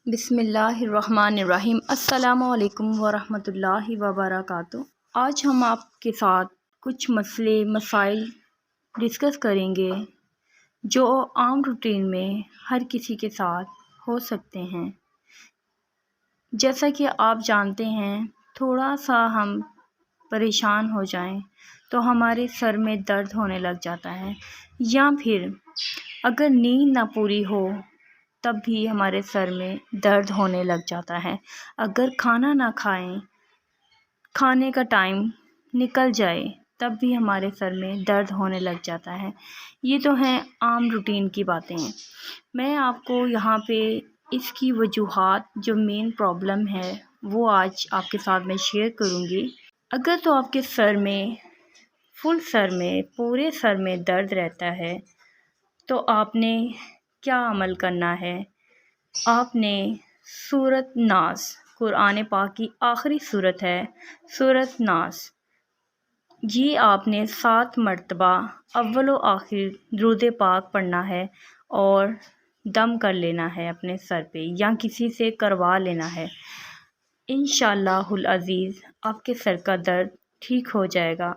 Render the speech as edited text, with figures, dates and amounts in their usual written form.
بسم اللہ الرحمن الرحیم۔ السلام علیکم ورحمۃ اللہ وبرکاتہ۔ آج ہم آپ کے ساتھ کچھ مسائل ڈسکس کریں گے جو عام روٹین میں ہر کسی کے ساتھ ہو سکتے ہیں۔ جیسا کہ آپ جانتے ہیں، تھوڑا سا ہم پریشان ہو جائیں تو ہمارے سر میں درد ہونے لگ جاتا ہے، یا پھر اگر نیند نہ پوری ہو تب بھی ہمارے سر میں درد ہونے لگ جاتا ہے۔ اگر کھانا نہ کھائیں، کھانے کا ٹائم نکل جائے تب بھی ہمارے سر میں درد ہونے لگ جاتا ہے۔ یہ تو ہیں عام روٹین کی باتیں۔ میں آپ کو یہاں پہ اس کی وجوہات جو مین پرابلم ہے وہ آج آپ کے ساتھ میں شیئر کروں گی۔ اگر تو آپ کے سر میں پورے سر میں درد رہتا ہے تو آپ نے کیا عمل کرنا ہے؟ آپ نے سورۃ ناس، قرآن پاک کی آخری سورت ہے سورۃ ناس، یہ آپ نے 7 مرتبہ اول و آخر درود پاک پڑھنا ہے اور دم کر لینا ہے اپنے سر پہ، یا کسی سے کروا لینا ہے۔ انشاءاللہ العزیز آپ کے سر کا درد ٹھیک ہو جائے گا۔